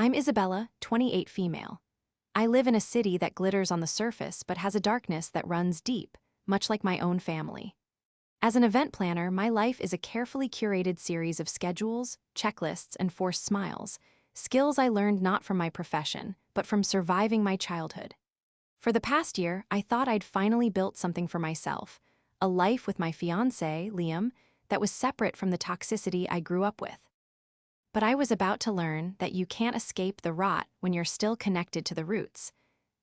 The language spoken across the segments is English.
I'm Isabella, 28 female. I live in a city that glitters on the surface but has a darkness that runs deep, much like my own family. As an event planner, my life is a carefully curated series of schedules, checklists, and forced smiles, skills I learned not from my profession, but from surviving my childhood. For the past year, I thought I'd finally built something for myself, a life with my fiancé, Liam, that was separate from the toxicity I grew up with. But I was about to learn that you can't escape the rot when you're still connected to the roots,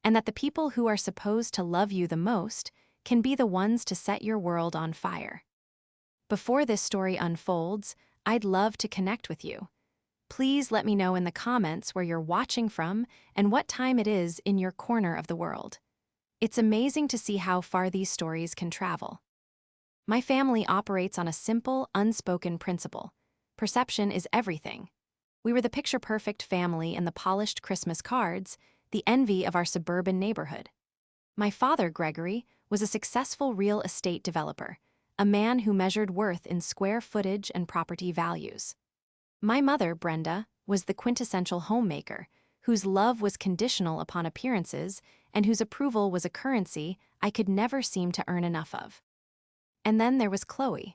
and that the people who are supposed to love you the most can be the ones to set your world on fire. Before this story unfolds, I'd love to connect with you. Please let me know in the comments where you're watching from and what time it is in your corner of the world. It's amazing to see how far these stories can travel. My family operates on a simple, unspoken principle. Perception is everything. We were the picture-perfect family in the polished Christmas cards, the envy of our suburban neighborhood. My father, Gregory, was a successful real estate developer, a man who measured worth in square footage and property values. My mother, Brenda, was the quintessential homemaker, whose love was conditional upon appearances and whose approval was a currency I could never seem to earn enough of. And then there was Chloe.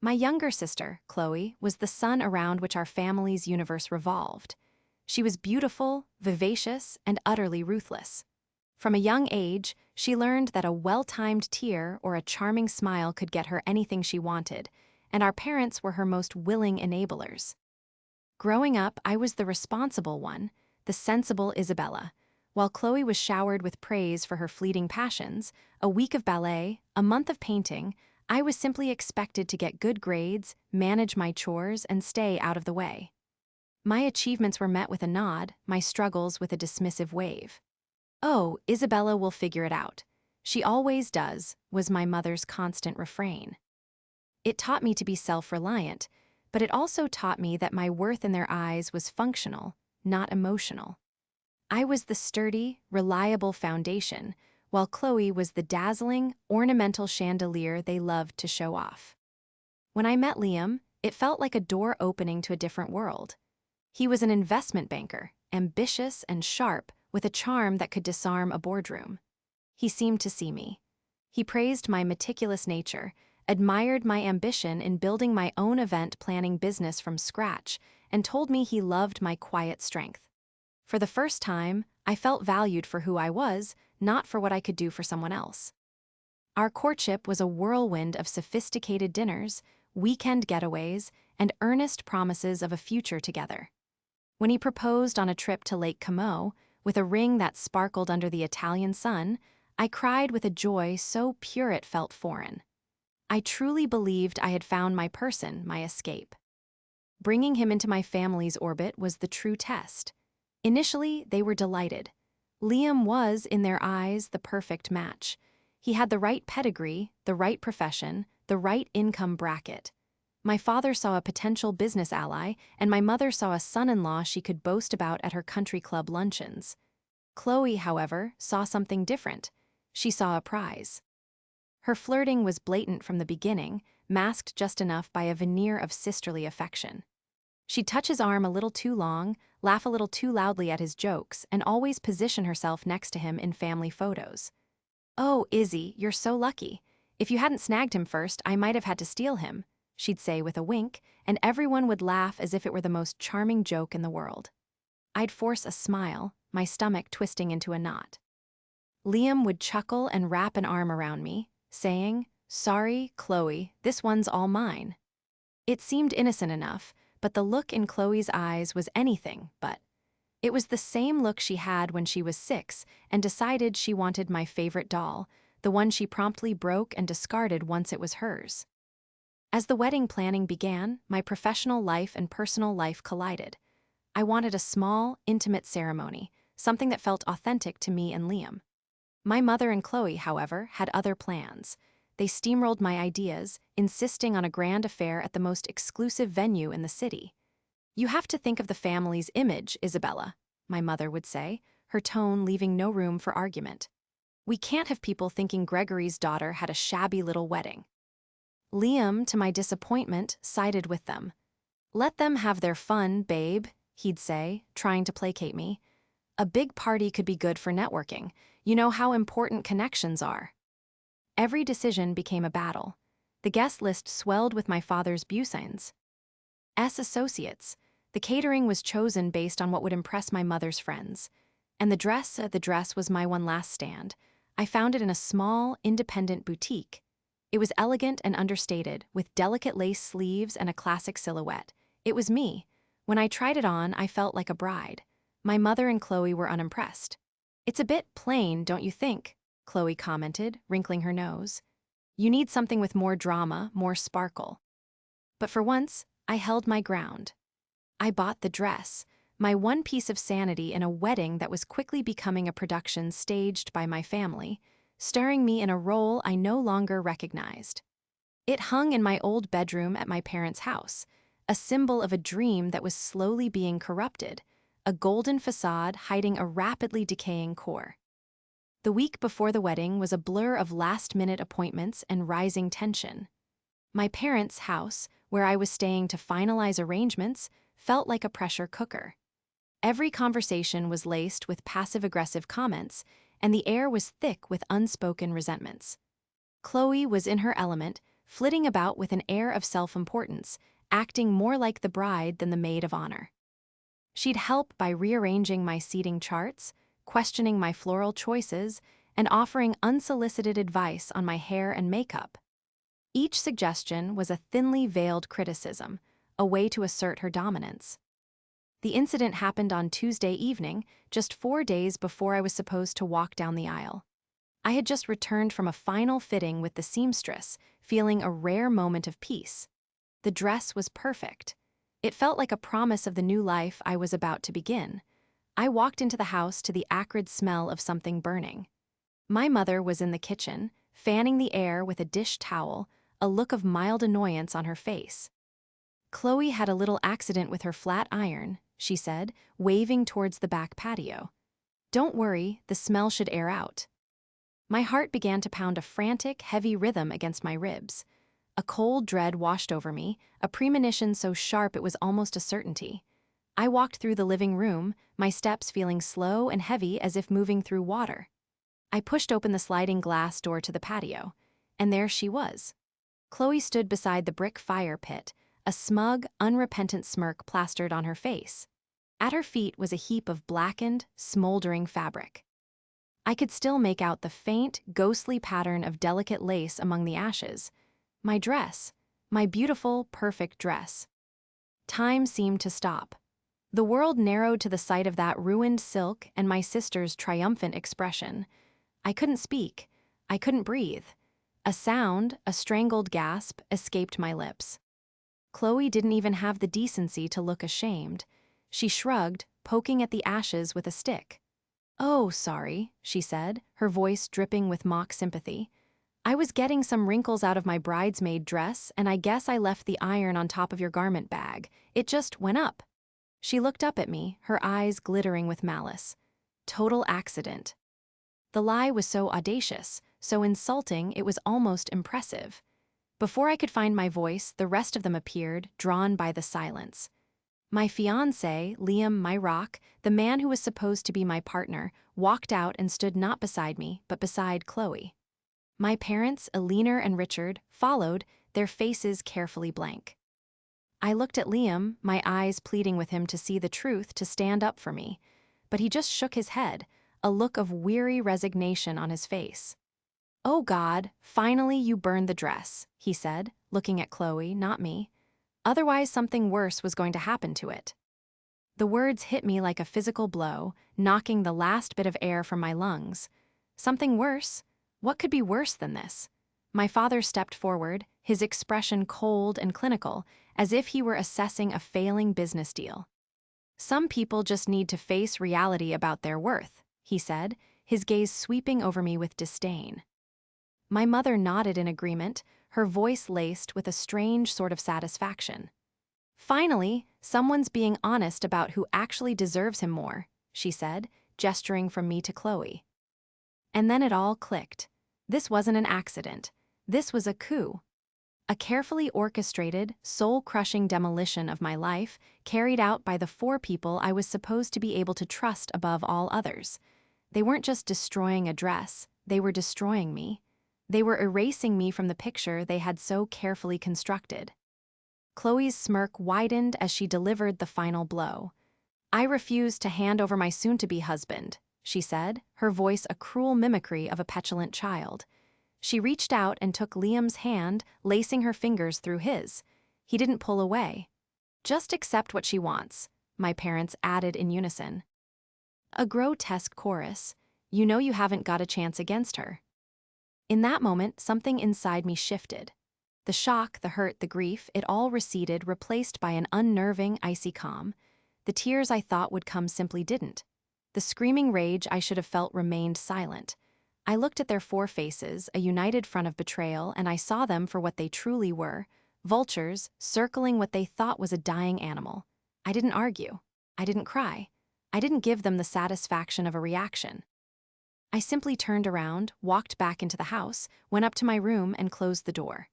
My younger sister, Chloe, was the sun around which our family's universe revolved. She was beautiful, vivacious, and utterly ruthless. From a young age, she learned that a well-timed tear or a charming smile could get her anything she wanted, and our parents were her most willing enablers. Growing up, I was the responsible one, the sensible Isabella, while Chloe was showered with praise for her fleeting passions, a week of ballet, a month of painting. I was simply expected to get good grades, manage my chores, and stay out of the way. My achievements were met with a nod, my struggles with a dismissive wave. "Oh, Isabella will figure it out. She always does," was my mother's constant refrain. It taught me to be self-reliant, but it also taught me that my worth in their eyes was functional, not emotional. I was the sturdy, reliable foundation, while Chloe was the dazzling, ornamental chandelier they loved to show off. When I met Liam, it felt like a door opening to a different world. He was an investment banker, ambitious and sharp, with a charm that could disarm a boardroom. He seemed to see me. He praised my meticulous nature, admired my ambition in building my own event planning business from scratch, and told me he loved my quiet strength. For the first time, I felt valued for who I was, not for what I could do for someone else. Our courtship was a whirlwind of sophisticated dinners, weekend getaways, and earnest promises of a future together. When he proposed on a trip to Lake Como, with a ring that sparkled under the Italian sun, I cried with a joy so pure it felt foreign. I truly believed I had found my person, my escape. Bringing him into my family's orbit was the true test. Initially, they were delighted. Liam was, in their eyes, the perfect match. He had the right pedigree, the right profession, the right income bracket. My father saw a potential business ally, and my mother saw a son-in-law she could boast about at her country club luncheons. Chloe, however, saw something different. She saw a prize. Her flirting was blatant from the beginning, masked just enough by a veneer of sisterly affection. She'd touch his arm a little too long, laugh a little too loudly at his jokes, and always position herself next to him in family photos. "Oh, Izzy, you're so lucky. If you hadn't snagged him first, I might have had to steal him," she'd say with a wink, and everyone would laugh as if it were the most charming joke in the world. I'd force a smile, my stomach twisting into a knot. Liam would chuckle and wrap an arm around me, saying, "Sorry, Chloe, this one's all mine." It seemed innocent enough, but the look in Chloe's eyes was anything but. It was the same look she had when she was 6 and decided she wanted my favorite doll, the one she promptly broke and discarded once it was hers. As the wedding planning began, my professional life and personal life collided. I wanted a small, intimate ceremony, something that felt authentic to me and Liam. My mother and Chloe, however, had other plans. They steamrolled my ideas, insisting on a grand affair at the most exclusive venue in the city. "You have to think of the family's image, Isabella," my mother would say, her tone leaving no room for argument. "We can't have people thinking Gregory's daughter had a shabby little wedding." Liam, to my disappointment, sided with them. "Let them have their fun, babe," he'd say, trying to placate me. A big party could be good for networking. You know how important connections are. Every decision became a battle. The guest list swelled with my father's Busains. Associates. The catering was chosen based on what would impress my mother's friends. And the dress was my one last stand. I found it in a small, independent boutique. It was elegant and understated, with delicate lace sleeves and a classic silhouette. It was me. When I tried it on, I felt like a bride. My mother and Chloe were unimpressed. "It's a bit plain, don't you think?" Chloe commented, wrinkling her nose. "You need something with more drama, more sparkle." But for once, I held my ground. I bought the dress, my one piece of sanity in a wedding that was quickly becoming a production staged by my family, starring me in a role I no longer recognized. It hung in my old bedroom at my parents' house, a symbol of a dream that was slowly being corrupted, a golden facade hiding a rapidly decaying core. The week before the wedding was a blur of last-minute appointments and rising tension. My parents' house, where I was staying to finalize arrangements, felt like a pressure cooker. Every conversation was laced with passive-aggressive comments, and the air was thick with unspoken resentments. Chloe was in her element, flitting about with an air of self-importance, acting more like the bride than the maid of honor. She'd help by rearranging my seating charts, questioning my floral choices, and offering unsolicited advice on my hair and makeup. Each suggestion was a thinly veiled criticism, a way to assert her dominance. The incident happened on Tuesday evening, just 4 days before I was supposed to walk down the aisle. I had just returned from a final fitting with the seamstress, feeling a rare moment of peace. The dress was perfect. It felt like a promise of the new life I was about to begin. I walked into the house to the acrid smell of something burning. My mother was in the kitchen, fanning the air with a dish towel, a look of mild annoyance on her face. "Chloe had a little accident with her flat iron," she said, waving towards the back patio. "Don't worry, the smell should air out." My heart began to pound a frantic, heavy rhythm against my ribs. A cold dread washed over me, a premonition so sharp it was almost a certainty. I walked through the living room, my steps feeling slow and heavy as if moving through water. I pushed open the sliding glass door to the patio, and there she was. Chloe stood beside the brick fire pit, a smug, unrepentant smirk plastered on her face. At her feet was a heap of blackened, smoldering fabric. I could still make out the faint, ghostly pattern of delicate lace among the ashes. My dress. My beautiful, perfect dress. Time seemed to stop. The world narrowed to the sight of that ruined silk and my sister's triumphant expression. I couldn't speak. I couldn't breathe. A sound, a strangled gasp, escaped my lips. Chloe didn't even have the decency to look ashamed. She shrugged, poking at the ashes with a stick. "Oh, sorry," she said, her voice dripping with mock sympathy. "I was getting some wrinkles out of my bridesmaid dress, and I guess I left the iron on top of your garment bag. It just went up." She looked up at me, her eyes glittering with malice. Total accident. The lie was so audacious, so insulting it was almost impressive. Before I could find my voice, the rest of them appeared, drawn by the silence. My fiancé, Liam, my rock, the man who was supposed to be my partner, walked out and stood not beside me, but beside Chloe. My parents, Eleanor and Richard, followed, their faces carefully blank. I looked at Liam, my eyes pleading with him to see the truth, to stand up for me, but he just shook his head, a look of weary resignation on his face. "Oh God, finally you burned the dress," he said, looking at Chloe, not me. "Otherwise something worse was going to happen to it." The words hit me like a physical blow, knocking the last bit of air from my lungs. Something worse? What could be worse than this? My father stepped forward, his expression cold and clinical, as if he were assessing a failing business deal. "Some people just need to face reality about their worth," he said, his gaze sweeping over me with disdain. My mother nodded in agreement, her voice laced with a strange sort of satisfaction. "Finally, someone's being honest about who actually deserves him more," she said, gesturing from me to Chloe. And then it all clicked. This wasn't an accident. This was a coup. A carefully orchestrated, soul-crushing demolition of my life, carried out by the 4 people I was supposed to be able to trust above all others. They weren't just destroying a dress, they were destroying me. They were erasing me from the picture they had so carefully constructed. Chloe's smirk widened as she delivered the final blow. "I refuse to hand over my soon-to-be husband," she said, her voice a cruel mimicry of a petulant child. She reached out and took Liam's hand, lacing her fingers through his. He didn't pull away. "Just accept what she wants," my parents added in unison. A grotesque chorus. "You know you haven't got a chance against her." In that moment, something inside me shifted. The shock, the hurt, the grief, it all receded, replaced by an unnerving, icy calm. The tears I thought would come simply didn't. The screaming rage I should have felt remained silent. I looked at their 4 faces, a united front of betrayal, and I saw them for what they truly were, vultures circling what they thought was a dying animal. I didn't argue. I didn't cry. I didn't give them the satisfaction of a reaction. I simply turned around, walked back into the house, went up to my room, and closed the door.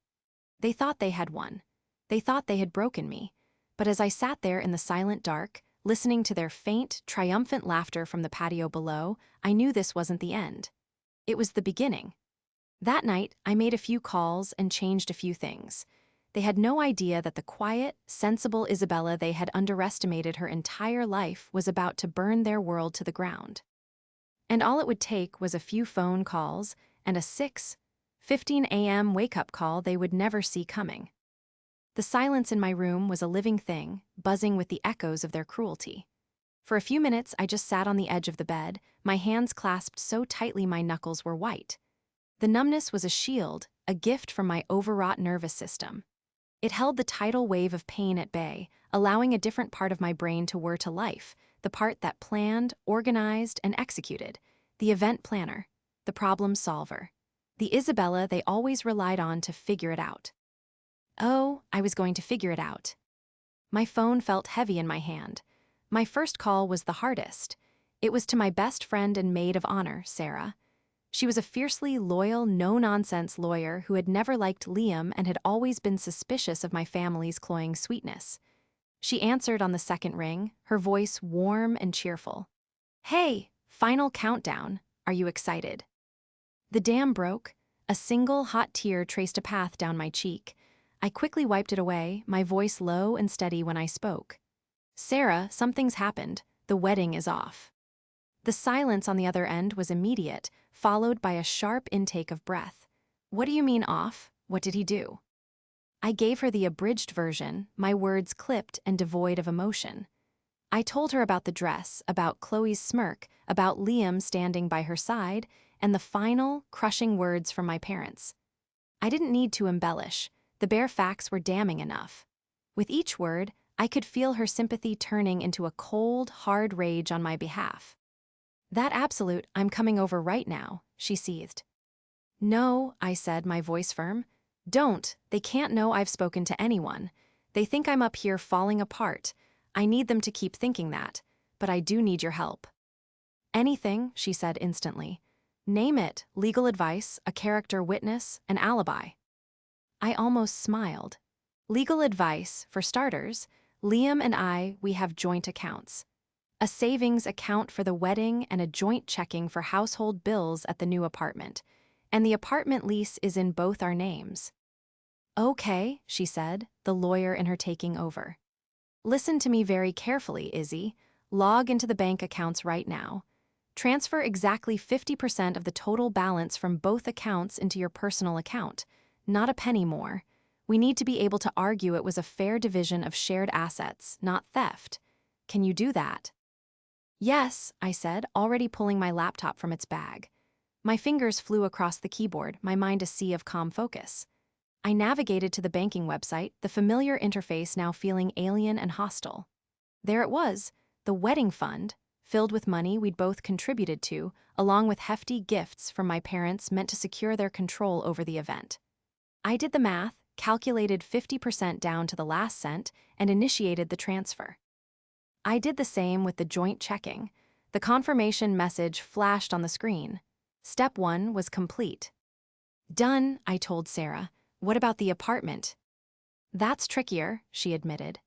They thought they had won. They thought they had broken me. But as I sat there in the silent dark, listening to their faint, triumphant laughter from the patio below, I knew this wasn't the end. It was the beginning. That night, I made a few calls and changed a few things. They had no idea that the quiet, sensible Isabella they had underestimated her entire life was about to burn their world to the ground. And all it would take was a few phone calls and a 6:15 a.m. wake-up call they would never see coming. The silence in my room was a living thing, buzzing with the echoes of their cruelty. For a few minutes, I just sat on the edge of the bed, my hands clasped so tightly my knuckles were white. The numbness was a shield, a gift from my overwrought nervous system. It held the tidal wave of pain at bay, allowing a different part of my brain to whir to life, the part that planned, organized, and executed, the event planner, the problem solver, the Isabella they always relied on to figure it out. Oh, I was going to figure it out. My phone felt heavy in my hand. My first call was the hardest. It was to my best friend and maid of honor, Sarah. She was a fiercely loyal, no-nonsense lawyer who had never liked Liam and had always been suspicious of my family's cloying sweetness. She answered on the second ring, her voice warm and cheerful. "Hey, final countdown. Are you excited?" The dam broke. A single hot tear traced a path down my cheek. I quickly wiped it away, my voice low and steady when I spoke. "Sarah, something's happened. The wedding is off." The silence on the other end was immediate, followed by a sharp intake of breath. "What do you mean off? What did he do?" I gave her the abridged version, my words clipped and devoid of emotion. I told her about the dress, about Chloe's smirk, about Liam standing by her side, and the final, crushing words from my parents. I didn't need to embellish. The bare facts were damning enough. With each word, I could feel her sympathy turning into a cold, hard rage on my behalf. "That absolute, I'm coming over right now," she seethed. "No," I said, my voice firm. "Don't. They can't know I've spoken to anyone. They think I'm up here falling apart. I need them to keep thinking that. But I do need your help." "Anything," she said instantly. "Name it. Legal advice, a character witness, an alibi." I almost smiled. "Legal advice, for starters. Liam and I, we have joint accounts. A savings account for the wedding and a joint checking for household bills at the new apartment. And the apartment lease is in both our names." "Okay," she said, the lawyer in her taking over. "Listen to me very carefully, Izzy. Log into the bank accounts right now. Transfer exactly 50% of the total balance from both accounts into your personal account. Not a penny more. We need to be able to argue it was a fair division of shared assets, not theft. Can you do that?" "Yes," I said, already pulling my laptop from its bag. My fingers flew across the keyboard, my mind a sea of calm focus. I navigated to the banking website, the familiar interface now feeling alien and hostile. There it was, the wedding fund, filled with money we'd both contributed to, along with hefty gifts from my parents meant to secure their control over the event. I did the math, calculated 50% down to the last cent, and initiated the transfer. I did the same with the joint checking. The confirmation message flashed on the screen. Step 1 was complete. "Done," I told Sarah. What about the apartment? That's trickier, she admitted.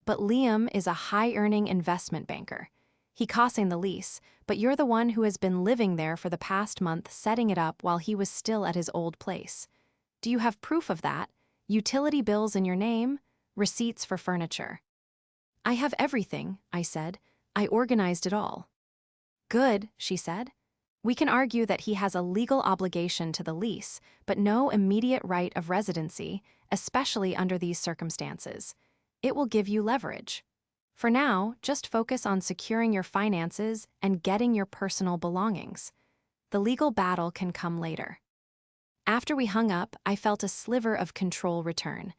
But Liam is a high-earning investment banker. He costs the lease, but you're the one who has been living there for the past month setting it up while he was still at his old place. Do you have proof of that? Utility bills in your name? Receipts for furniture? I have everything, I said. I organized it all. Good, she said. We can argue that he has a legal obligation to the lease, but no immediate right of residency, especially under these circumstances. It will give you leverage. For now, just focus on securing your finances and getting your personal belongings. The legal battle can come later. After we hung up, I felt a sliver of control return.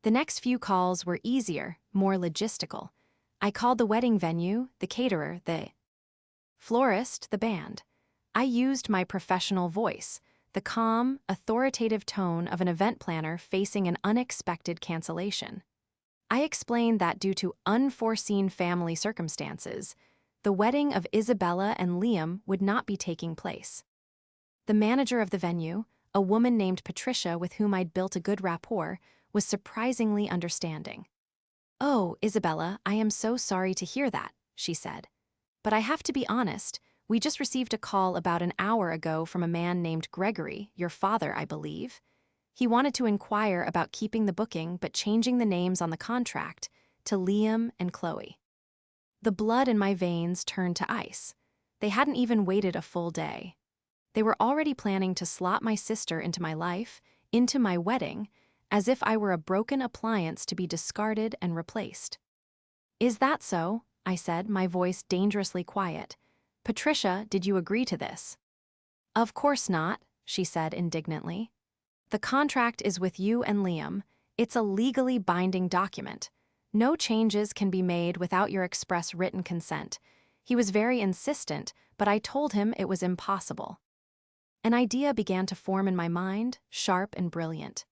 The next few calls were easier, more logistical. I called the wedding venue, the caterer, the florist, the band. I used my professional voice, the calm, authoritative tone of an event planner facing an unexpected cancellation. I explained that due to unforeseen family circumstances, the wedding of Isabella and Liam would not be taking place. The manager of the venue, a woman named Patricia with whom I'd built a good rapport, was surprisingly understanding. "Oh, Isabella, I am so sorry to hear that," she said. "But I have to be honest, we just received a call about an hour ago from a man named Gregory, your father, I believe. He wanted to inquire about keeping the booking but changing the names on the contract to Liam and Chloe." The blood in my veins turned to ice. They hadn't even waited a full day. They were already planning to slot my sister into my life, into my wedding, as if I were a broken appliance to be discarded and replaced. "Is that so?" I said, my voice dangerously quiet. "Patricia, did you agree to this?" "Of course not," she said indignantly. "The contract is with you and Liam. It's a legally binding document. No changes can be made without your express written consent." He was very insistent, but I told him it was impossible. An idea began to form in my mind, sharp and brilliant.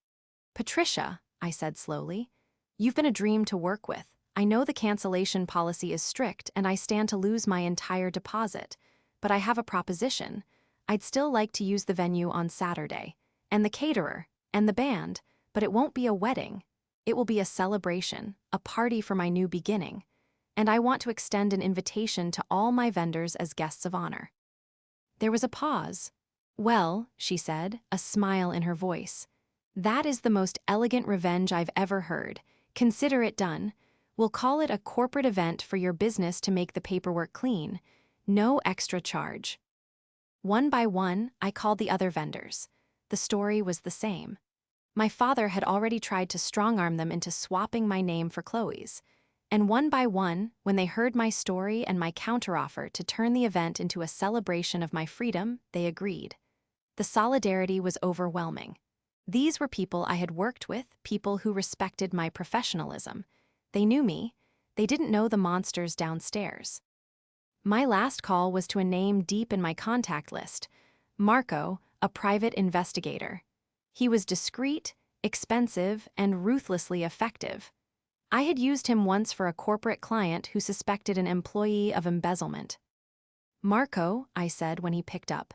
"Patricia," I said slowly, "you've been a dream to work with. I know the cancellation policy is strict and I stand to lose my entire deposit, but I have a proposition. I'd still like to use the venue on Saturday, and the caterer, and the band, but it won't be a wedding. It will be a celebration, a party for my new beginning, and I want to extend an invitation to all my vendors as guests of honor." There was a pause. "Well," she said, a smile in her voice, "that is the most elegant revenge I've ever heard. Consider it done. We'll call it a corporate event for your business to make the paperwork clean. No extra charge." One by one, I called the other vendors. The story was the same. My father had already tried to strong-arm them into swapping my name for Chloe's. And one by one, when they heard my story and my counteroffer to turn the event into a celebration of my freedom, they agreed. The solidarity was overwhelming. These were people I had worked with, people who respected my professionalism. They knew me. They didn't know the monsters downstairs. My last call was to a name deep in my contact list, Marco, a private investigator. He was discreet, expensive, and ruthlessly effective. I had used him once for a corporate client who suspected an employee of embezzlement. "Marco," I said when he picked up,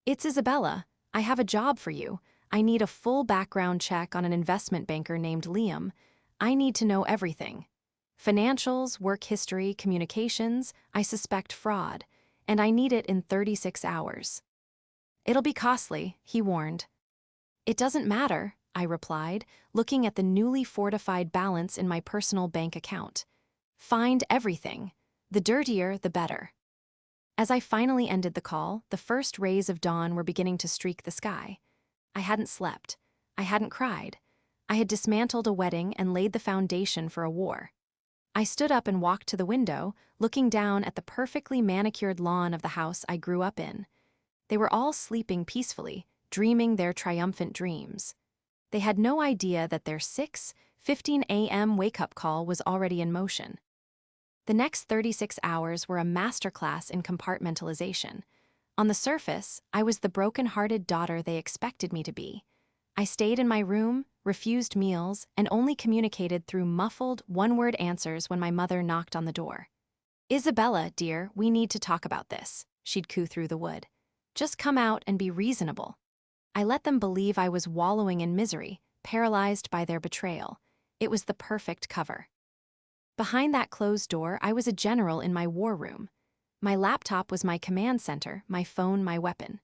"it's Isabella. I have a job for you. I need a full background check on an investment banker named Liam. I need to know everything. Financials, work history, communications, I suspect fraud, and I need it in 36 hours. "It'll be costly," he warned. "It doesn't matter," I replied, looking at the newly fortified balance in my personal bank account. "Find everything. The dirtier, the better." As I finally ended the call, the first rays of dawn were beginning to streak the sky. I hadn't slept. I hadn't cried. I had dismantled a wedding and laid the foundation for a war. I stood up and walked to the window, looking down at the perfectly manicured lawn of the house I grew up in. They were all sleeping peacefully, dreaming their triumphant dreams. They had no idea that their 6:15 a.m. wake-up call was already in motion. The next 36 hours were a masterclass in compartmentalization. On the surface, I was the broken-hearted daughter they expected me to be. I stayed in my room, refused meals, and only communicated through muffled, one-word answers when my mother knocked on the door. "Isabella, dear, we need to talk about this," she'd coo through the wood. "Just come out and be reasonable." I let them believe I was wallowing in misery, paralyzed by their betrayal. It was the perfect cover. Behind that closed door, I was a general in my war room. My laptop was my command center, my phone my weapon.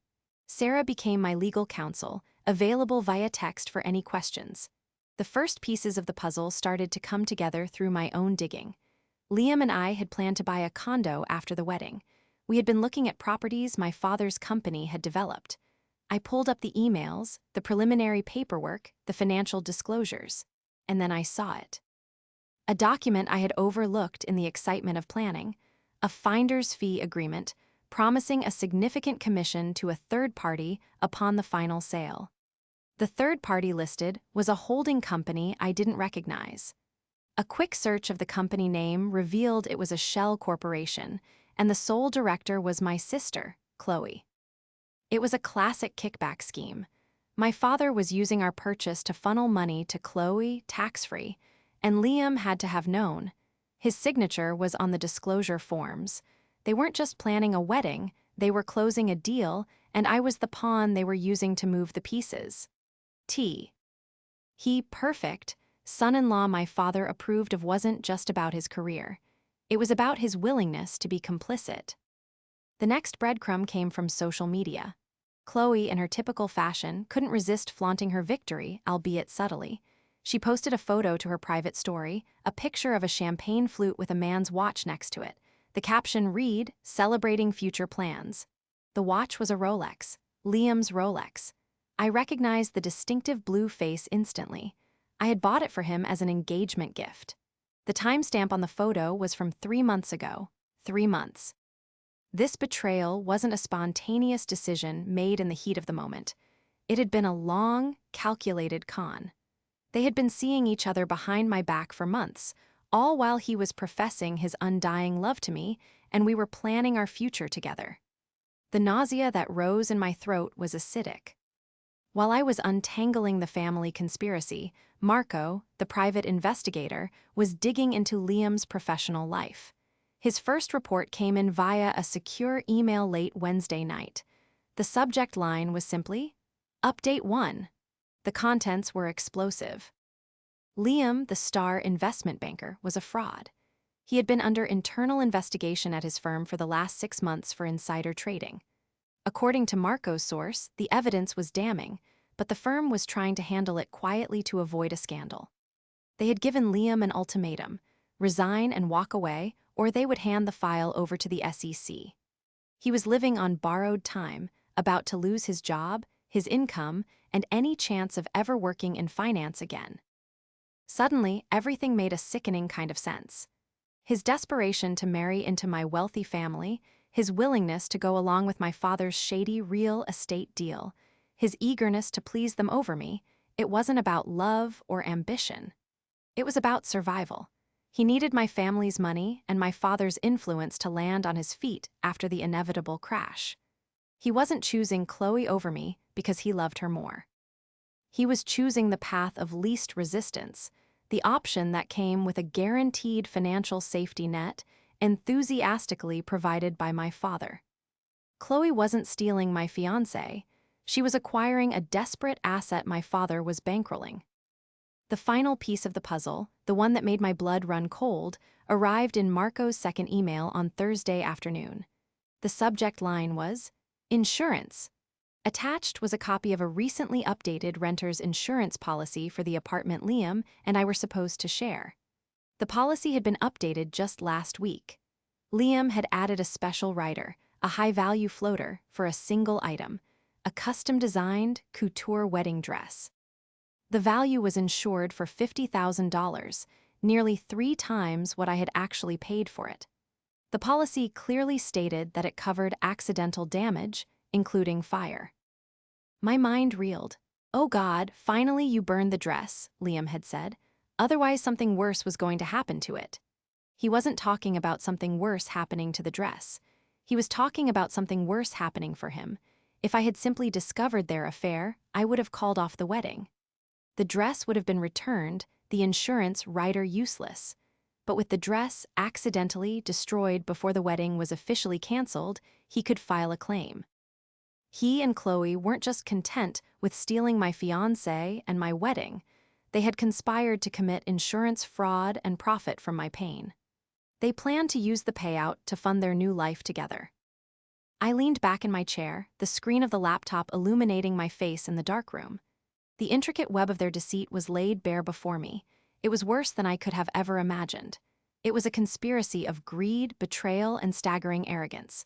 Sarah became my legal counsel, available via text for any questions. The first pieces of the puzzle started to come together through my own digging. Liam and I had planned to buy a condo after the wedding. We had been looking at properties my father's company had developed. I pulled up the emails, the preliminary paperwork, the financial disclosures, and then I saw it. A document I had overlooked in the excitement of planning, a finder's fee agreement promising a significant commission to a third party upon the final sale. The third party listed was a holding company I didn't recognize. A quick search of the company name revealed it was a shell corporation, and the sole director was my sister, Chloe. It was a classic kickback scheme. My father was using our purchase to funnel money to Chloe, tax-free, and Liam had to have known. His signature was on the disclosure forms. They weren't just planning a wedding, they were closing a deal, and I was the pawn they were using to move the pieces. He, perfect, son-in-law my father approved of wasn't just about his career. It was about his willingness to be complicit. The next breadcrumb came from social media. Chloe, in her typical fashion, couldn't resist flaunting her victory, albeit subtly. She posted a photo to her private story, a picture of a champagne flute with a man's watch next to it. The caption read, "Celebrating future plans." The watch was a Rolex, Liam's Rolex. I recognized the distinctive blue face instantly. I had bought it for him as an engagement gift. The timestamp on the photo was from 3 months ago. 3 months. This betrayal wasn't a spontaneous decision made in the heat of the moment. It had been a long, calculated con. They had been seeing each other behind my back for months, all while he was professing his undying love to me, and we were planning our future together. The nausea that rose in my throat was acidic. While I was untangling the family conspiracy, Marco, the private investigator, was digging into Liam's professional life. His first report came in via a secure email late Wednesday night. The subject line was simply, "Update 1." The contents were explosive. Liam, the star investment banker, was a fraud. He had been under internal investigation at his firm for the last 6 months for insider trading. According to Marco's source, the evidence was damning, but the firm was trying to handle it quietly to avoid a scandal. They had given Liam an ultimatum: resign and walk away, or they would hand the file over to the SEC. He was living on borrowed time, about to lose his job, his income, and any chance of ever working in finance again. Suddenly, everything made a sickening kind of sense. His desperation to marry into my wealthy family, his willingness to go along with my father's shady real estate deal, his eagerness to please them over me, it wasn't about love or ambition. It was about survival. He needed my family's money and my father's influence to land on his feet after the inevitable crash. He wasn't choosing Chloe over me because he loved her more. He was choosing the path of least resistance, the option that came with a guaranteed financial safety net, enthusiastically provided by my father. Chloe wasn't stealing my fiancé. She was acquiring a desperate asset my father was bankrolling. The final piece of the puzzle, the one that made my blood run cold, arrived in Marco's second email on Thursday afternoon. The subject line was, "Insurance." Attached was a copy of a recently updated renter's insurance policy for the apartment Liam and I were supposed to share. The policy had been updated just last week. Liam had added a special rider, a high-value floater, for a single item, a custom-designed couture wedding dress. The value was insured for $50,000, nearly 3 times what I had actually paid for it. The policy clearly stated that it covered accidental damage, including fire. My mind reeled. "Oh God, finally you burned the dress," Liam had said. "Otherwise something worse was going to happen to it." He wasn't talking about something worse happening to the dress. He was talking about something worse happening for him. If I had simply discovered their affair, I would have called off the wedding. The dress would have been returned, the insurance rider useless. But with the dress accidentally destroyed before the wedding was officially canceled, he could file a claim. He and Chloe weren't just content with stealing my fiancé and my wedding, they had conspired to commit insurance fraud and profit from my pain. They planned to use the payout to fund their new life together. I leaned back in my chair, the screen of the laptop illuminating my face in the dark room. The intricate web of their deceit was laid bare before me. It was worse than I could have ever imagined. It was a conspiracy of greed, betrayal, and staggering arrogance.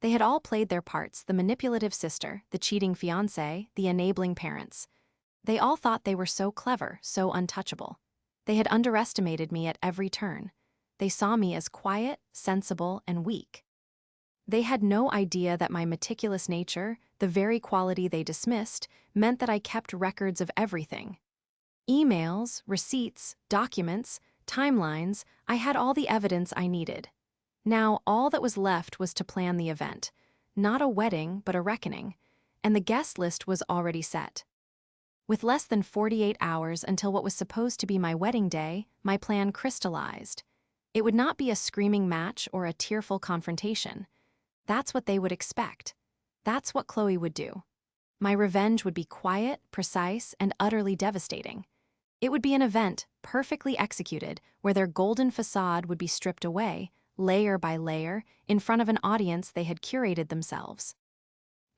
They had all played their parts: the manipulative sister, the cheating fiancé, the enabling parents. They all thought they were so clever, so untouchable. They had underestimated me at every turn. They saw me as quiet, sensible, and weak. They had no idea that my meticulous nature, the very quality they dismissed, meant that I kept records of everything. Emails, receipts, documents, timelines, I had all the evidence I needed. Now, all that was left was to plan the event. Not a wedding, but a reckoning. And the guest list was already set. With less than 48 hours until what was supposed to be my wedding day, my plan crystallized. It would not be a screaming match or a tearful confrontation. That's what they would expect. That's what Chloe would do. My revenge would be quiet, precise, and utterly devastating. It would be an event, perfectly executed, where their golden facade would be stripped away, layer by layer, in front of an audience they had curated themselves.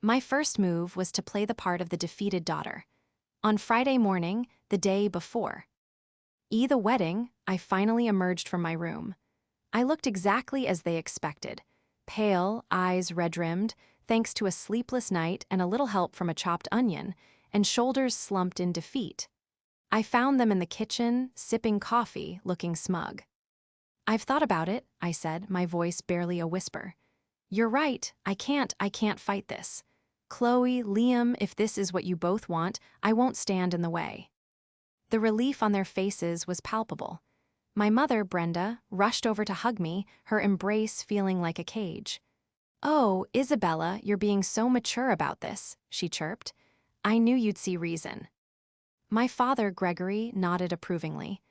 My first move was to play the part of the defeated daughter. On Friday morning, the day before the wedding, I finally emerged from my room. I looked exactly as they expected. Pale, eyes red-rimmed, thanks to a sleepless night and a little help from a chopped onion, and shoulders slumped in defeat. I found them in the kitchen, sipping coffee, looking smug. "I've thought about it," I said, my voice barely a whisper. "You're right, I can't fight this. Chloe, Liam, if this is what you both want, I won't stand in the way." The relief on their faces was palpable. My mother, Brenda, rushed over to hug me, her embrace feeling like a cage. "Oh, Isabella, you're being so mature about this," she chirped. "I knew you'd see reason." My father, Gregory, nodded approvingly.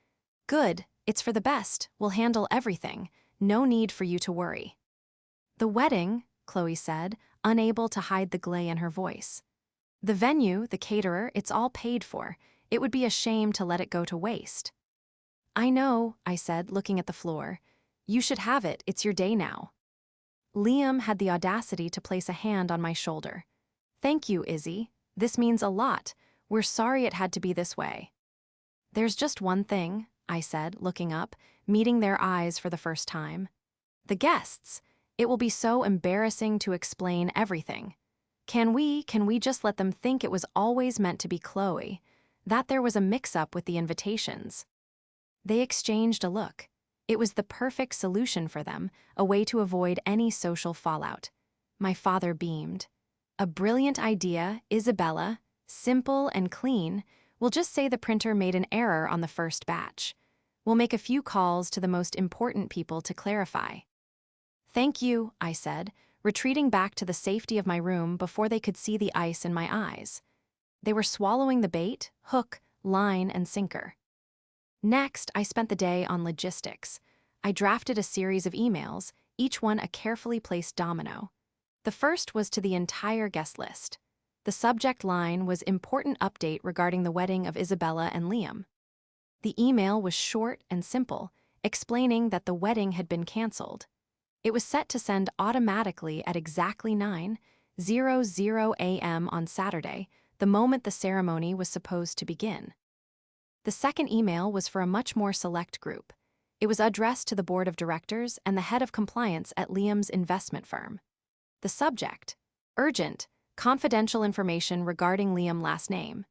"Good, it's for the best. We'll handle everything. No need for you to worry." "The wedding," Chloe said, unable to hide the glee in her voice. "The venue, the caterer, it's all paid for. It would be a shame to let it go to waste." "I know," I said, looking at the floor. "You should have it, it's your day now." Liam had the audacity to place a hand on my shoulder. "Thank you, Izzy. This means a lot. We're sorry it had to be this way." "There's just one thing," I said, looking up, meeting their eyes for the first time. "The guests. It will be so embarrassing to explain everything. Can we just let them think it was always meant to be Chloe, that there was a mix-up with the invitations?" They exchanged a look. It was the perfect solution for them, a way to avoid any social fallout. My father beamed. "A brilliant idea, Isabella. Simple and clean. We'll just say the printer made an error on the first batch. We'll make a few calls to the most important people to clarify." "Thank you," I said, retreating back to the safety of my room before they could see the ice in my eyes. They were swallowing the bait, hook, line, and sinker. Next, I spent the day on logistics. I drafted a series of emails, each one a carefully placed domino. The first was to the entire guest list. The subject line was "Important update regarding the wedding of Isabella and Liam." The email was short and simple, explaining that the wedding had been canceled. It was set to send automatically at exactly 9:00 a.m. on Saturday, the moment the ceremony was supposed to begin. The second email was for a much more select group. It was addressed to the board of directors and the head of compliance at Liam's investment firm. The subject: urgent, confidential information regarding Liam last name.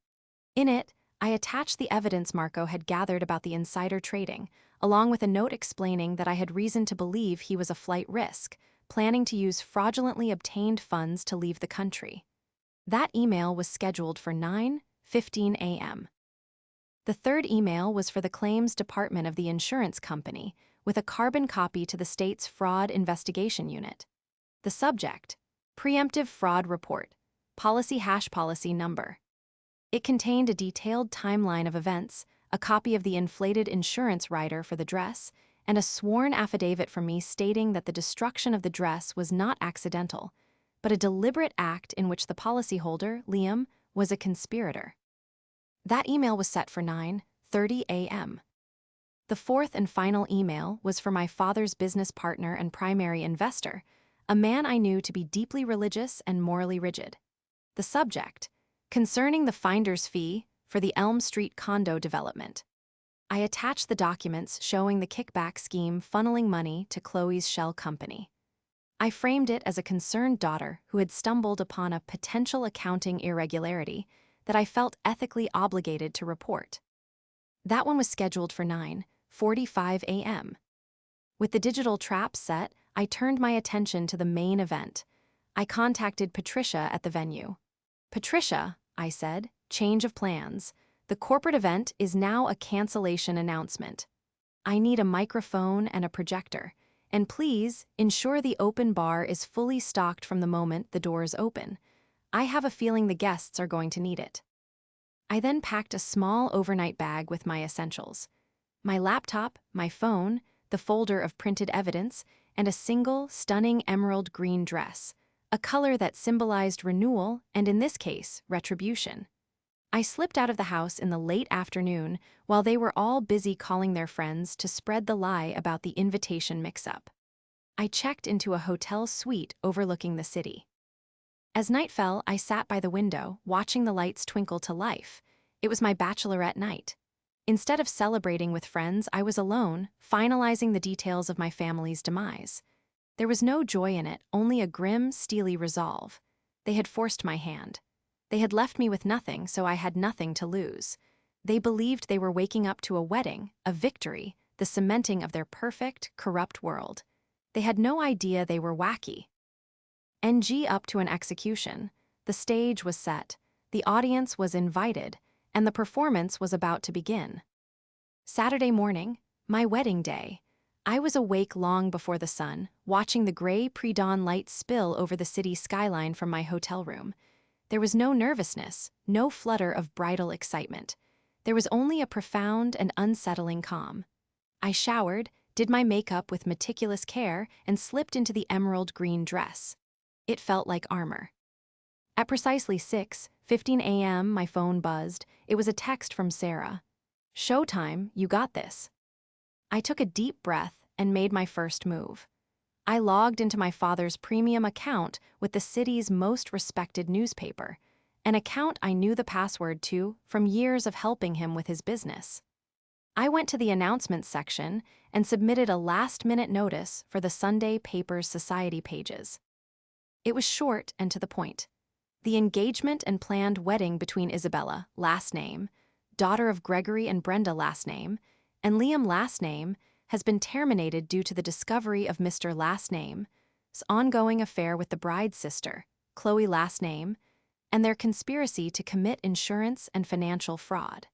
In it, I attached the evidence Marco had gathered about the insider trading, along with a note explaining that I had reason to believe he was a flight risk, planning to use fraudulently obtained funds to leave the country. That email was scheduled for 9:15 a.m. The third email was for the claims department of the insurance company, with a carbon copy to the state's fraud investigation unit. The subject: preemptive fraud report, policy number. It contained a detailed timeline of events, a copy of the inflated insurance rider for the dress, and a sworn affidavit from me stating that the destruction of the dress was not accidental. but a deliberate act in which the policyholder, Liam, was a conspirator. That email was set for 9:30 a.m. The fourth and final email was for my father's business partner and primary investor, a man I knew to be deeply religious and morally rigid. The subject: concerning the finder's fee for the Elm Street condo development. I attached the documents showing the kickback scheme funneling money to Chloe's shell company. I framed it as a concerned daughter who had stumbled upon a potential accounting irregularity that I felt ethically obligated to report. That one was scheduled for 9:45 a.m. With the digital traps set, I turned my attention to the main event. I contacted Patricia at the venue. "Patricia," I said, "change of plans. The corporate event is now a cancellation announcement. I need a microphone and a projector, and please ensure the open bar is fully stocked from the moment the doors open. I have a feeling the guests are going to need it." I then packed a small overnight bag with my essentials: my laptop, my phone, the folder of printed evidence, and a single, stunning emerald green dress, a color that symbolized renewal and, in this case, retribution. I slipped out of the house in the late afternoon while they were all busy calling their friends to spread the lie about the invitation mix-up. I checked into a hotel suite overlooking the city. As night fell, I sat by the window, watching the lights twinkle to life. It was my bachelorette night. Instead of celebrating with friends, I was alone, finalizing the details of my family's demise. There was no joy in it, only a grim, steely resolve. They had forced my hand. They had left me with nothing, so I had nothing to lose. They believed they were waking up to a wedding, a victory, the cementing of their perfect, corrupt world. They had no idea they were wacky. NG up to an execution. The stage was set, the audience was invited, and the performance was about to begin. Saturday morning, my wedding day. I was awake long before the sun, watching the gray pre-dawn light spill over the city skyline from my hotel room. There was no nervousness, no flutter of bridal excitement. There was only a profound and unsettling calm. I showered, did my makeup with meticulous care, and slipped into the emerald green dress. It felt like armor. At precisely 6:15 a.m., my phone buzzed. It was a text from Sarah. "Showtime, you got this." I took a deep breath and made my first move. I logged into my father's premium account with the city's most respected newspaper, an account I knew the password to from years of helping him with his business. I went to the announcements section and submitted a last-minute notice for the Sunday paper's society pages. It was short and to the point. The engagement and planned wedding between Isabella, last name, daughter of Gregory and Brenda, last name, and Liam, last name, has been terminated due to the discovery of Mr. Last Name's ongoing affair with the bride's sister, Chloe, last name, and their conspiracy to commit insurance and financial fraud.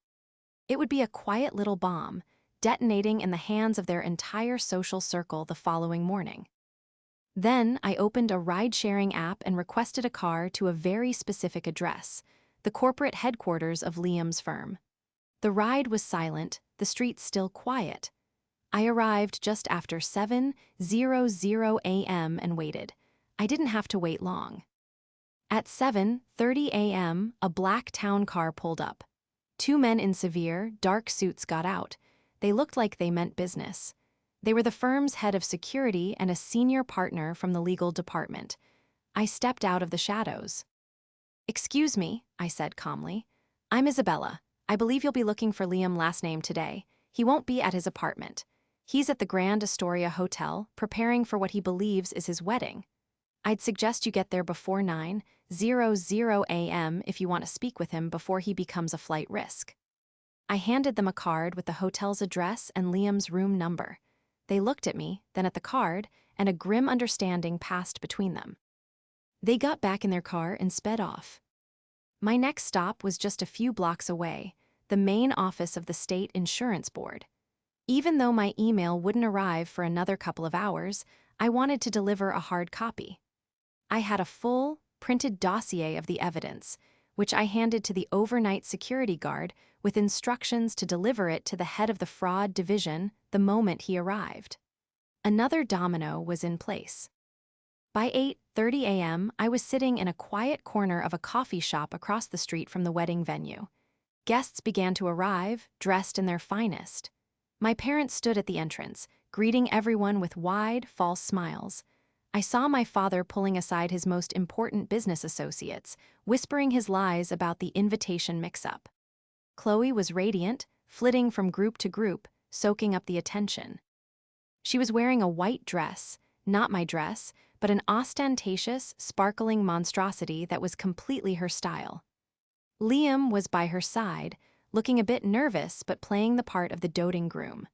It would be a quiet little bomb, detonating in the hands of their entire social circle the following morning. Then I opened a ride-sharing app and requested a car to a very specific address, the corporate headquarters of Liam's firm. The ride was silent, the streets still quiet. I arrived just after 7:00 a.m. and waited. I didn't have to wait long. At 7:30 a.m., a black town car pulled up. Two men in severe, dark suits got out. They looked like they meant business. They were the firm's head of security and a senior partner from the legal department. I stepped out of the shadows. "Excuse me," I said calmly. "I'm Isabella. I believe you'll be looking for Liam, last name, today. He won't be at his apartment. He's at the Grand Astoria Hotel, preparing for what he believes is his wedding. I'd suggest you get there before 9:00 a.m. if you want to speak with him before he becomes a flight risk." I handed them a card with the hotel's address and Liam's room number. They looked at me, then at the card, and a grim understanding passed between them. They got back in their car and sped off. My next stop was just a few blocks away, the main office of the state insurance board. Even though my email wouldn't arrive for another couple of hours, I wanted to deliver a hard copy. I had a full, printed dossier of the evidence, which I handed to the overnight security guard with instructions to deliver it to the head of the fraud division the moment he arrived. Another domino was in place. By 9:30 a.m., I was sitting in a quiet corner of a coffee shop across the street from the wedding venue. Guests began to arrive, dressed in their finest. My parents stood at the entrance, greeting everyone with wide, false smiles. I saw my father pulling aside his most important business associates, whispering his lies about the invitation mix-up. Chloe was radiant, flitting from group to group, soaking up the attention. She was wearing a white dress, not my dress, but an ostentatious, sparkling monstrosity that was completely her style. Liam was by her side, looking a bit nervous but playing the part of the doting groom.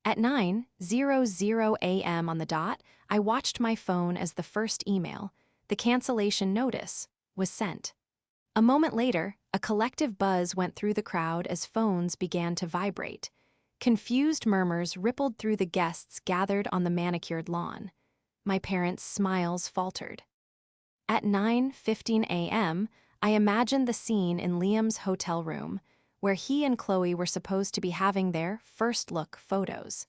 At 9:00 a.m. on the dot, I watched my phone as the first email, the cancellation notice, was sent. A moment later, a collective buzz went through the crowd as phones began to vibrate. Confused murmurs rippled through the guests gathered on the manicured lawn. My parents' smiles faltered. At 9:15 a.m., I imagined the scene in Liam's hotel room, where he and Chloe were supposed to be having their first-look photos.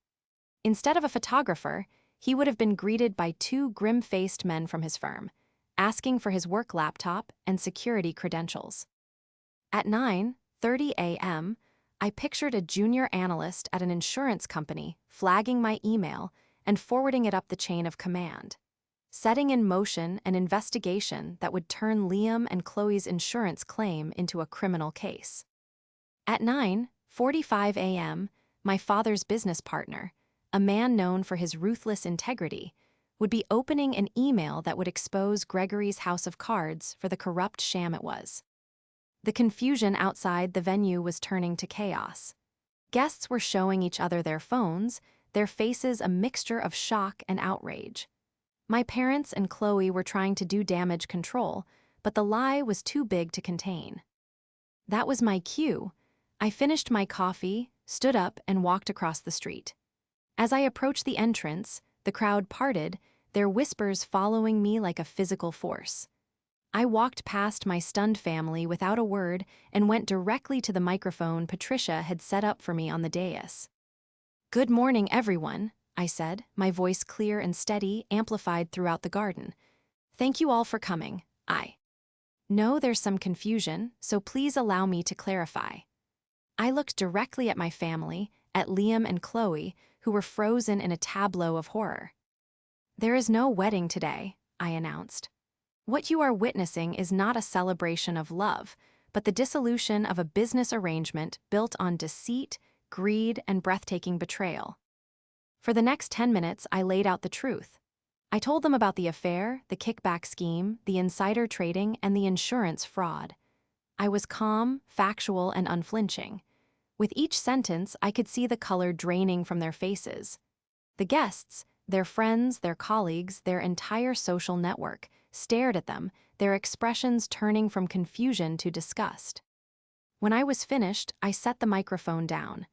Instead of a photographer, he would have been greeted by two grim-faced men from his firm, asking for his work laptop and security credentials. At 9:30 a.m., I pictured a junior analyst at an insurance company flagging my email and forwarding it up the chain of command, setting in motion an investigation that would turn Liam and Chloe's insurance claim into a criminal case. At 9:45 a.m., my father's business partner, a man known for his ruthless integrity, would be opening an email that would expose Gregory's house of cards for the corrupt sham it was. The confusion outside the venue was turning to chaos. Guests were showing each other their phones, their faces a mixture of shock and outrage. My parents and Chloe were trying to do damage control, but the lie was too big to contain. That was my cue. I finished my coffee, stood up, and walked across the street. As I approached the entrance, the crowd parted, their whispers following me like a physical force. I walked past my stunned family without a word and went directly to the microphone Patricia had set up for me on the dais. "Good morning, everyone," I said, my voice clear and steady, amplified throughout the garden. "Thank you all for coming. I know there's some confusion, so please allow me to clarify." I looked directly at my family, at Liam and Chloe, who were frozen in a tableau of horror. "There is no wedding today," I announced. "What you are witnessing is not a celebration of love, but the dissolution of a business arrangement built on deceit, greed, and breathtaking betrayal." For the next 10 minutes, I laid out the truth. I told them about the affair, the kickback scheme, the insider trading, and the insurance fraud. I was calm, factual, and unflinching. With each sentence, I could see the color draining from their faces. The guests, their friends, their colleagues, their entire social network, stared at them, their expressions turning from confusion to disgust. When I was finished, I set the microphone down.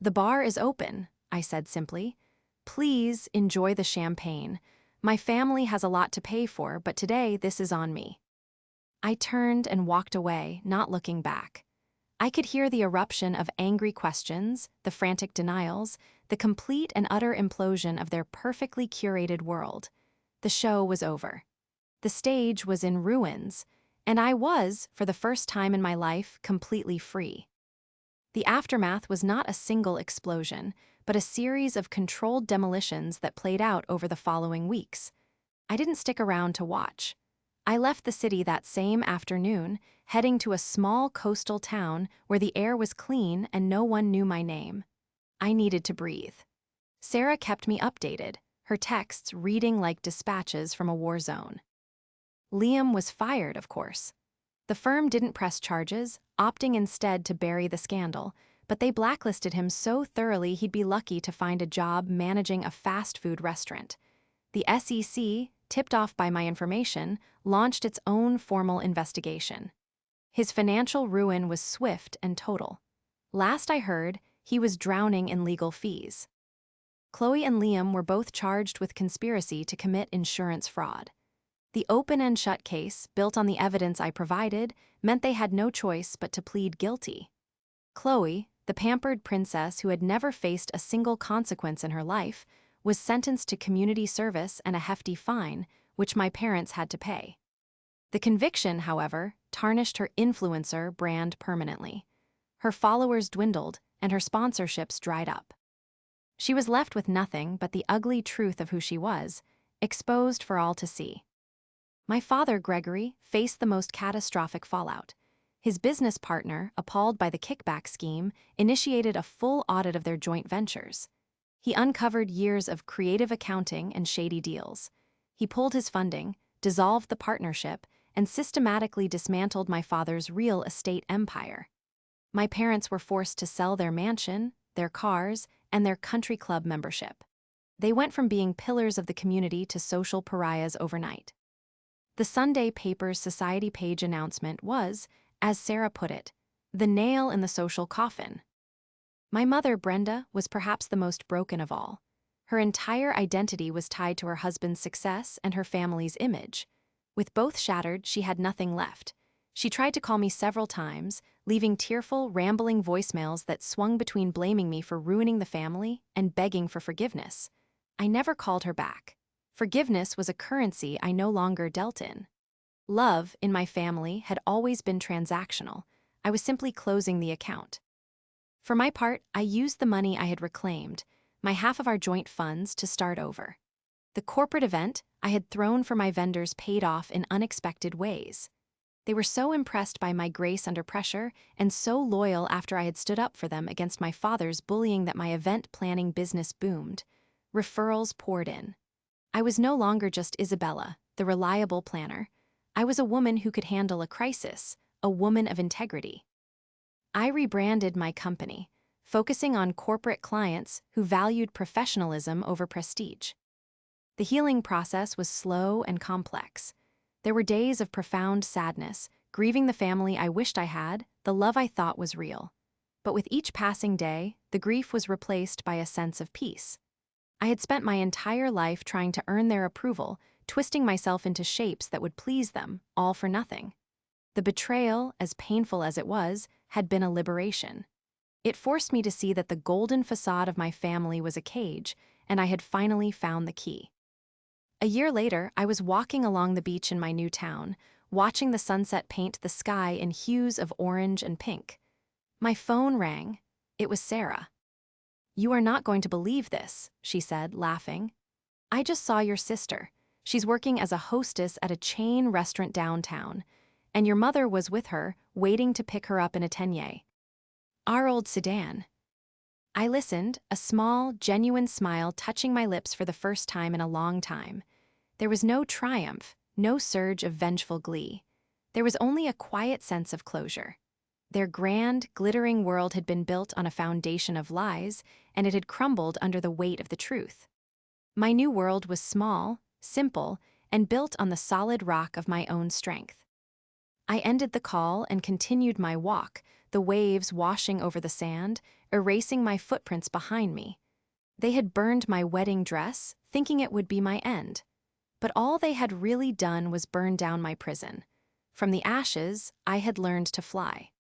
"The bar is open," I said simply. "Please enjoy the champagne. My family has a lot to pay for, but today this is on me." I turned and walked away, not looking back. I could hear the eruption of angry questions, the frantic denials, the complete and utter implosion of their perfectly curated world. The show was over. The stage was in ruins, and I was, for the first time in my life, completely free. The aftermath was not a single explosion, but a series of controlled demolitions that played out over the following weeks. I didn't stick around to watch. I left the city that same afternoon, heading to a small coastal town where the air was clean and no one knew my name. I needed to breathe. Sarah kept me updated, her texts reading like dispatches from a war zone. Liam was fired, of course. The firm didn't press charges, opting instead to bury the scandal, but they blacklisted him so thoroughly he'd be lucky to find a job managing a fast food restaurant. The SEC, tipped off by my information, launched its own formal investigation. His financial ruin was swift and total. Last I heard, he was drowning in legal fees. Chloe and Liam were both charged with conspiracy to commit insurance fraud. The open and shut case, built on the evidence I provided, meant they had no choice but to plead guilty. Chloe, the pampered princess who had never faced a single consequence in her life, was sentenced to community service and a hefty fine, which my parents had to pay. The conviction, however, tarnished her influencer brand permanently. Her followers dwindled, and her sponsorships dried up. She was left with nothing but the ugly truth of who she was, exposed for all to see. My father, Gregory, faced the most catastrophic fallout. His business partner, appalled by the kickback scheme, initiated a full audit of their joint ventures. He uncovered years of creative accounting and shady deals. He pulled his funding, dissolved the partnership, and systematically dismantled my father's real estate empire. My parents were forced to sell their mansion, their cars, and their country club membership. They went from being pillars of the community to social pariahs overnight. The Sunday paper's society page announcement was, as Sarah put it, the nail in the social coffin. My mother, Brenda, was perhaps the most broken of all. Her entire identity was tied to her husband's success and her family's image. With both shattered, she had nothing left. She tried to call me several times, leaving tearful, rambling voicemails that swung between blaming me for ruining the family and begging for forgiveness. I never called her back. Forgiveness was a currency I no longer dealt in. Love, in my family, had always been transactional. I was simply closing the account. For my part, I used the money I had reclaimed, my half of our joint funds, to start over. The corporate event I had thrown for my vendors paid off in unexpected ways. They were so impressed by my grace under pressure and so loyal after I had stood up for them against my father's bullying that my event planning business boomed. Referrals poured in. I was no longer just Isabella, the reliable planner. I was a woman who could handle a crisis, a woman of integrity. I rebranded my company, focusing on corporate clients who valued professionalism over prestige. The healing process was slow and complex. There were days of profound sadness, grieving the family I wished I had, the love I thought was real. But with each passing day, the grief was replaced by a sense of peace. I had spent my entire life trying to earn their approval, twisting myself into shapes that would please them, all for nothing. The betrayal, as painful as it was, had been a liberation. It forced me to see that the golden facade of my family was a cage, and I had finally found the key. A year later, I was walking along the beach in my new town, watching the sunset paint the sky in hues of orange and pink. My phone rang. It was Sarah. "You are not going to believe this," she said, laughing. "I just saw your sister. She's working as a hostess at a chain restaurant downtown, and your mother was with her, waiting to pick her up in a Tenye. Our old sedan." I listened, a small, genuine smile touching my lips for the first time in a long time. There was no triumph, no surge of vengeful glee. There was only a quiet sense of closure. Their grand, glittering world had been built on a foundation of lies, and it had crumbled under the weight of the truth. My new world was small, simple, and built on the solid rock of my own strength. I ended the call and continued my walk, the waves washing over the sand, erasing my footprints behind me. They had burned my wedding dress, thinking it would be my end. But all they had really done was burn down my prison. From the ashes, I had learned to fly.